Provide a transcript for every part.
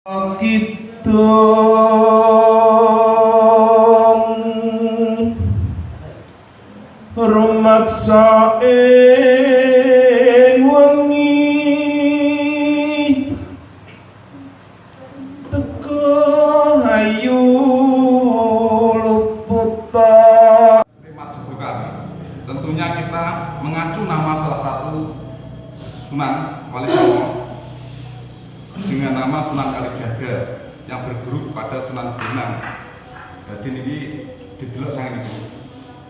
Kita rumaksa ing wengi teka ayu luputa. Tema judul kami tentunya kita mengacu nama salah satu Sunan Wali Songo dengan nama Sunan Kalijaga yang berguru kepada Sunan Bonang. Jadi ini didelok sang ibu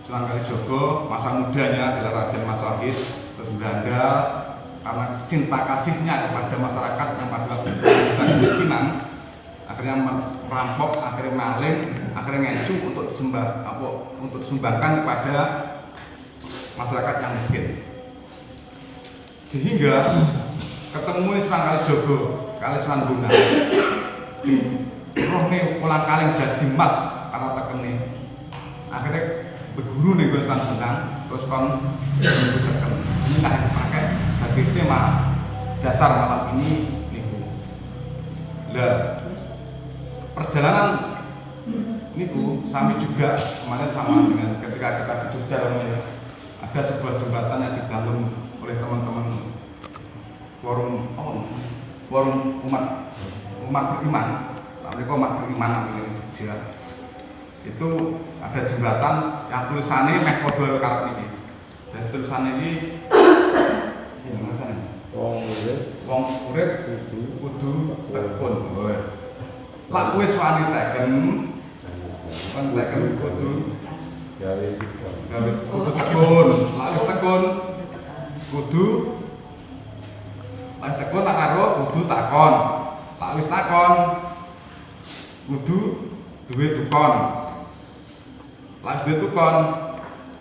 Sunan Kalijaga masa mudanya adalah Raden Mas Wahid, terus Belanda karena cinta kasihnya kepada masyarakat yang pada kemiskinan akhirnya merampok, akhirnya maling, akhirnya ngecu untuk disumbangkan kepada masyarakat yang miskin. Sehingga ketemu Sunan Kalijaga kali Sunan Bonang roh nih ulang kali jadi mas karena tekeni akhirnya berguru nih Sunan Bonang terus kon teken ini lah yang dipakai sebagai tema dasar malam ini nih Bu. Lah perjalanan ini Bu sami juga kemarin sama dengan ketika kita di Jogja ada sebuah jembatan yang dibangun oleh teman-teman forum umat beriman, mereka umat beriman namanya Jogja. Itu ada jembatan yang tulisannya meh padha karo niki. Dan tulisannya ini wong urip kudu tekun. Lak wis wani teken kudu gawe tekun. Lak wis tekun kudu Mas tekun nak karo kudu takon. Tak wis takon kudu duwe tukon. Lah duwe tukon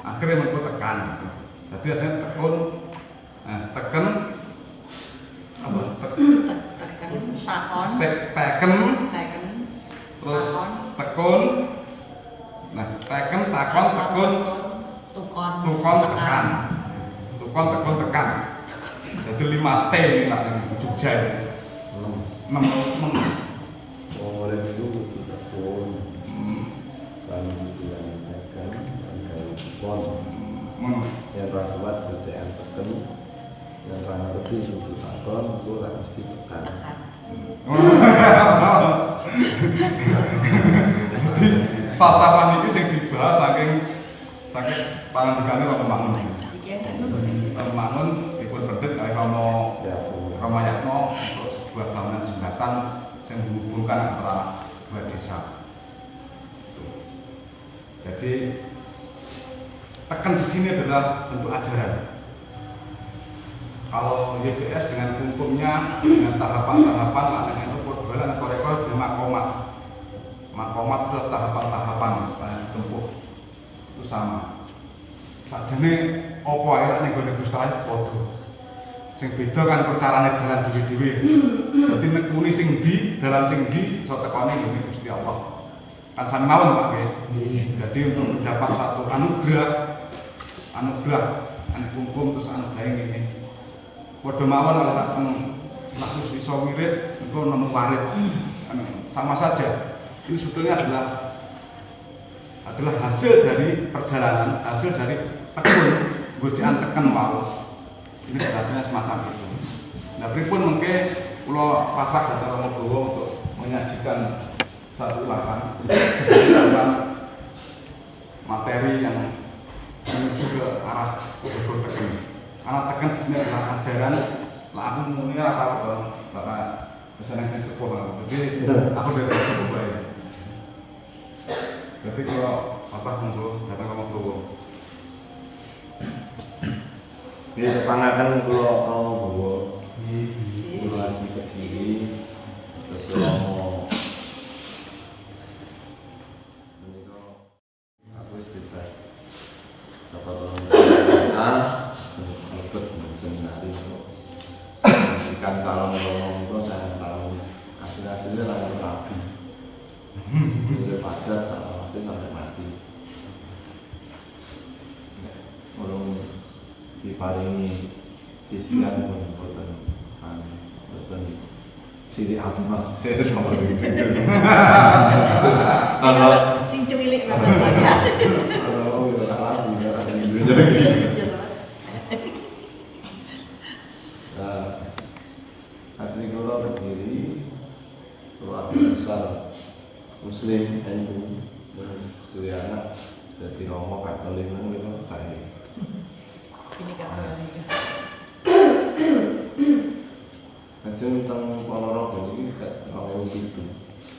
akhirnya mengko tekan. Jadi asline tekun teken apa? Teken takon. Teken terus tekun. Nah, teken takon tekun tukon tekan. Tukon tekun tekan. Jadi 5T ini lah yang Jogja ini 6 oleh itu tekun dan yang tekan dan tekun yang rakyat kerjaan teken yang ngerti sudah takon itu lah mesti tekan. Jadi falsafah ini yang dibahas saking pangandikane Romo Mangun berdek kali Romo Yatno untuk sebuah bangunan jembatan yang menghubungkan antara dua desa. Jadi tekan di sini adalah bentuk ajaran. Kalau YBS dengan hukumnya dengan tahapan-tahapan maknanya itu portugalan atau rekor dengan makomat. Makomat itu tahapan-tahapan yang ditempuh itu sama. Sajane apa ae nek nggone Gusti Allah padha. Sing beda kan percarane dalan dhewe-dhewe. Dadi nekuni sing ndi, dalan sing ndi iso tekone ngene Gusti Allah. Kan sami mawon Pak nggih. Jadi untuk mendapat satu anugerah hukum terus anugerah ngene. Padha mawon nek nek wis iso wirid engko nemu warid. Sama saja. Ini sebetulnya adalah hasil dari perjalanan, hasil dari tekun, gojekan teken mau. Ini hasilnya semacam itu. Nah, pripun mengke kula pasrah dhateng Romo Browo untuk menyajikan satu ulasan materi yang menuju ke arah betul teken. Karena teken di sini adalah ajaran. Lah aku muni apa Bapak pesan yang sepuh. Jadi aku dari sepuh bae. Jadi kalau pasrah monggo dhateng Romo Browo. Ini kepangakan kalau bawa simulasi Kediri terus aku bebas dapat orang ikut seminaris jika calon itu saya tahu hasilnya langsung rapi daripada sampai mati diparingi sisian pun boten Ciri hati mas, saya sama dengan situ. Kalau Sing cuwilik banget saya. kalau ya salah juga ada di dunia lagi. Asli kalau berdiri, keluarga besar Muslim NU Suriana jadi Romo Katolik itu saya. Ini Katolik. Kajeng tentang Ponorogo ini kat 2007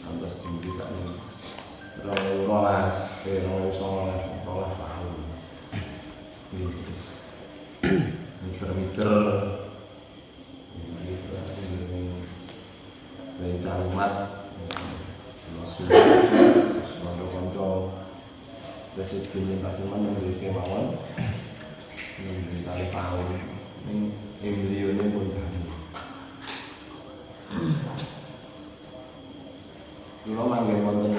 antos tinggi kat ini 2012 tahun ini terus meter-meter ini dari calumat terus konco-konco presiden Tasman memberi kemauan memberi tali tahun ini embrionya pun tadi. Kulo manggen wonten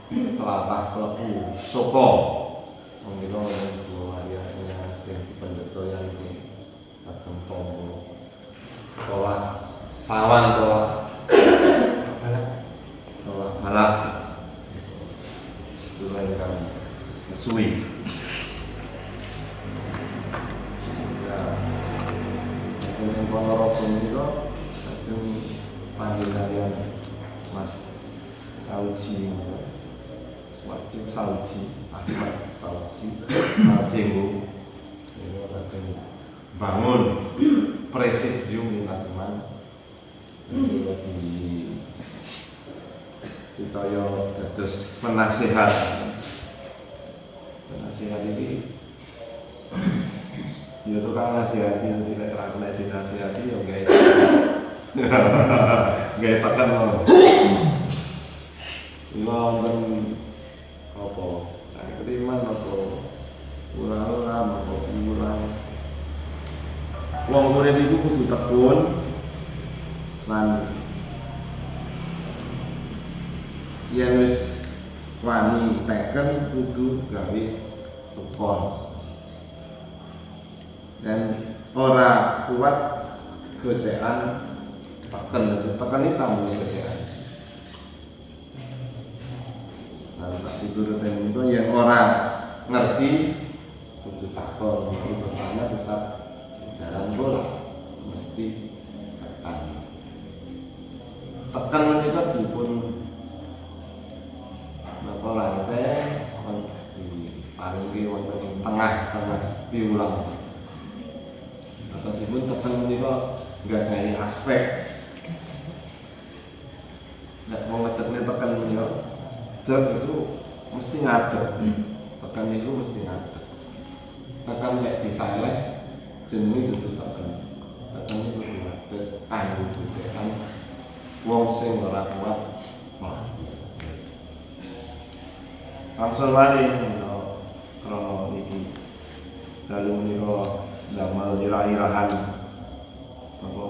tlatah Klepu Soko. Monggo kula ayah sing pendeta yang iki kagem tombo. Tolak sawan tolak balak. Kulo ingkang suwi. Ya. Kemudian Ponorogo menika kajeng panggil kalian Mas Sauji, wajib Sauji, Ahmad Sauji, Majenggo, ini kajeng bangun presidium Lintas Iman, di kita yo dados penasehat ini, dia tukang nasihati, tidak kena dinasihati yo guys. Gaya tekan loh. Iku wonten apa? Saya keriman apa? Ulang-ulang apa ulang. Wong urip iku kudu tekun lan yen wis wani teken kudu gawe tekon. Dan ora kuat gocekan tekan ini tamu kerjaan. Nah, saat itu rutin itu yang orang ngerti kudu takon, terutama sesat jalan pun mesti tekan menika dipun napa lantai di paling ki wonten ing tengah piulang. Atasipun tekan menika nggadahi aspek nek mau ngetekne tekan menika jek itu mesti ngadeg. Tekan itu mesti ngadeg. Tekan nek disaleh jenenge dudu tekan. Tekan itu ngadeg kanggo gocekan wong sing ora kuat mlaku. Langsung malih krono iki dalu menika damel irah-irahan apa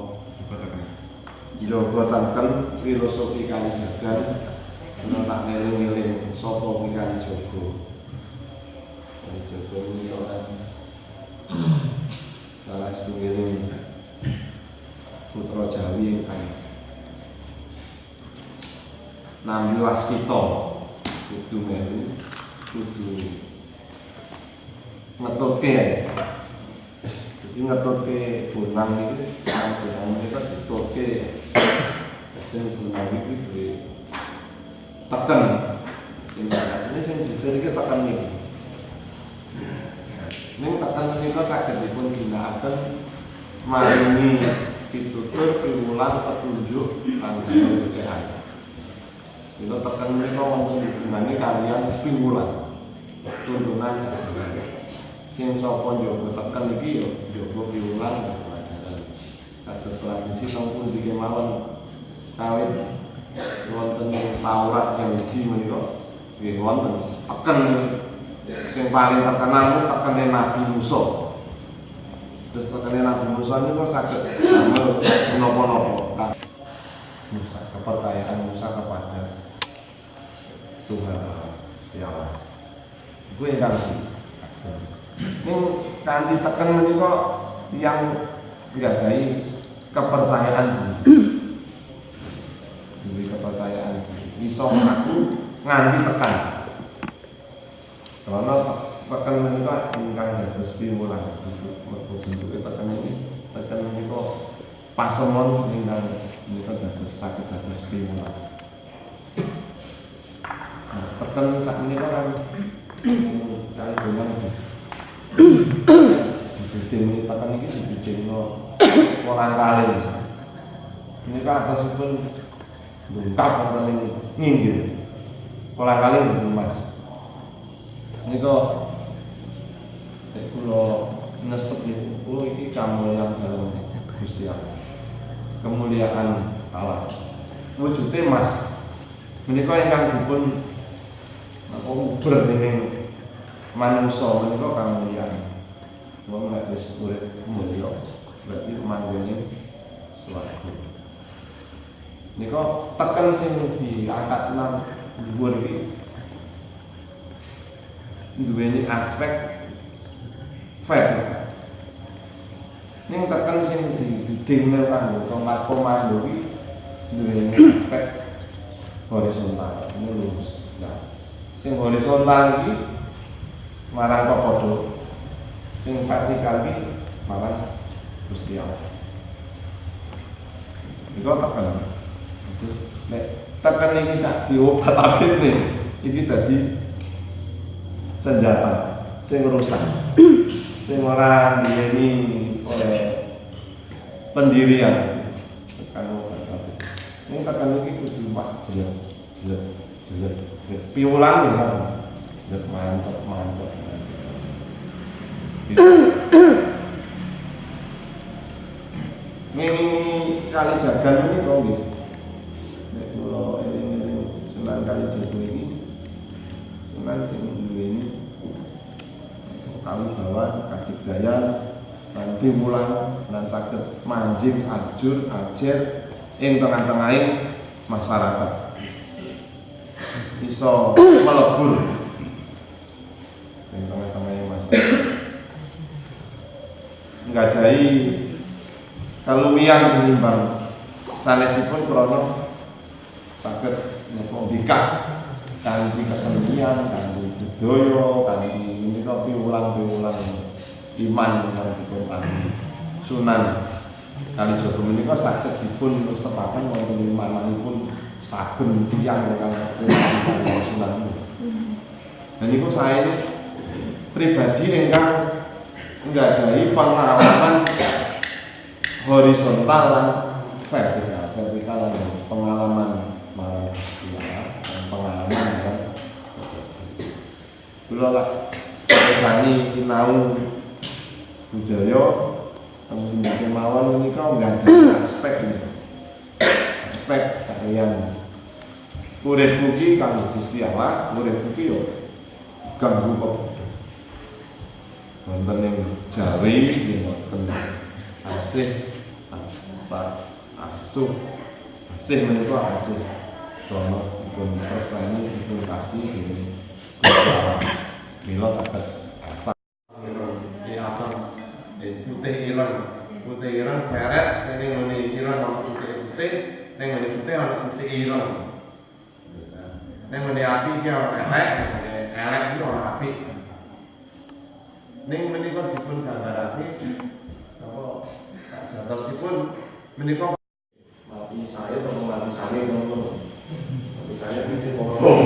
Jogotaken filosofi Kalijaga ana tak ngeling-eling sapa kuwi Kalijaga. Kalijaga ini ora salah setunggiling putra Jawi ingkang nampi waskita kudu melu kudu ngetutke. Jadi ngetutke bonang iki bonang kita ditutke jeneng bonang iki duwe tekan. Indikasine sing disirike tekan iki. Ning tekan menika saged dipun ginakaken maringi pitutur piwulang petunjuk kangge gocekan. Mila tekan menika wonten hubungane kaliyan piwulang. Tuntunan sing sapa njogo tekan iki ya njogo piwulang pelajaran. Kados tradisi teng pundi kemawon kawit wonten Taurat Yahudi menika nggih wonten tekan sing paling terkenal tekene Nabi Musa. Terus tekene Nabi Musa niku saged damel menapa-napa. Musa, kepercayaan Musa kepada Tuhan Allah. Gue kan ini kanthi tekan menika yang nggadahi kepercayaan diri. duwe kepercayaan diri. Iso aku nganti tekan. Karena tekan menika ingkang dados piwulang untuk bentuke tekan ini. Tekan menika pasemon ingkang menika dados saged dados piwulang. Nah, tekan sak menika kan kali dengan ini tekan iki dibijingno orang kali. Ini kan atasipun dungkap wonten ing nginggil. Orang kali mboten Mas. Nika nek kula nesep niku kula iki kamuliaan dalem Gusti Allah. Kemuliaan Allah. Wujude Mas menika ingkang dipun napa uber dening manungsa menika kamuliaan. Wong nek wis urip mulya berarti manggone swarga. Nika tekan sing diangkat nang dhuwur iki duweni aspek fair. Ning tekan sing didingno kanggo tongkat komando iki duweni aspek horizontal, lurus. Nah, sing horizontal iki marang padha, sing vertikal iki marang Gusti Allah. Nika tekan. Terus nek tekan iki tak diobat-abit nih, iki dadi senjata sing rusak, sing ora diweni oleh pendirian. Tekan obat-abit. Ning tekan iki kudu mak jelek. Piwulang ya kan. Jelek mancep. Ini kali jagan ini kok nggih. Nek kula eling-eling Sunan Kalijaga iki Sunan sing duweni kawibawan, kadigdayan, lan piwulang lan saged manjing ajur ajer ing tengah-tengahing masyarakat. Iso melebur ing tengah-tengahing masyarakat. Nggadahi kaluwihan tinimbang sanesipun krana saged mbikak kanthi kesenian, kanthi budaya, kanthi menika piwulang-piwulang iman ingkang dipun Sunan Kalijaga menika saged dipun resepaken wonten manahipun saben tiyang ingkang Sunan. Dan niku saya pribadi ingkang nggadahi pengalaman horizontal lan vertikal lan pengalaman marang Gusti Allah, pengalaman kan. Kula lak sani sinau budaya teng mawon menika nggadahi aspek kaliyan urip iki kanggo Gusti Allah, urip iki yo kanggo kok wonten ing Jawi wonten asih menika asih sono dipun tresnani dipun kasih dening Gusti Allah. Mila saged asah putih ireng seret sing ngene ireng ana putih ning ngene putih ana putih ireng. Ning ngene api iki ana elek iki ana api. Ning menika dipun gambarake apa jatosipun menika mati saya atau mati saya ngono. Mati saya iki ngomong.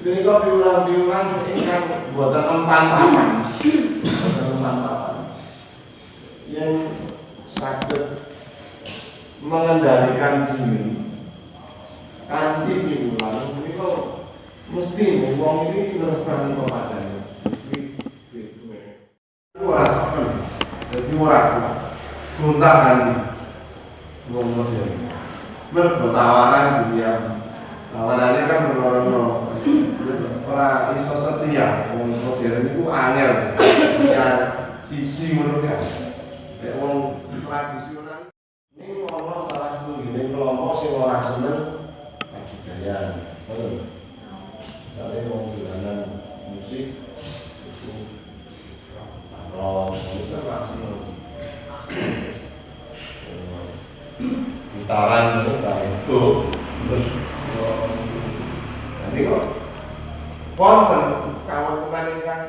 Ini kok piulang-piulang ingkang boten empan-papan. Yang saged mengendalikan diri kanthi piulang menika mesti wong iki ngrestani kepadanya. Ora saken. Dadi ora guntahan wong modern. Mergo tawaran dia. Tawarane kan menawa ora iso setia wong modern iku angel. Ya siji ngono kan. Nek wong tradisional ini ono salah satunggiling kelompok sing ora seneng budaya. Misalnya wong dolanan musik itu rock itu kan masih gitaran itu terus nanti kok wonten kawan-kawan ingkang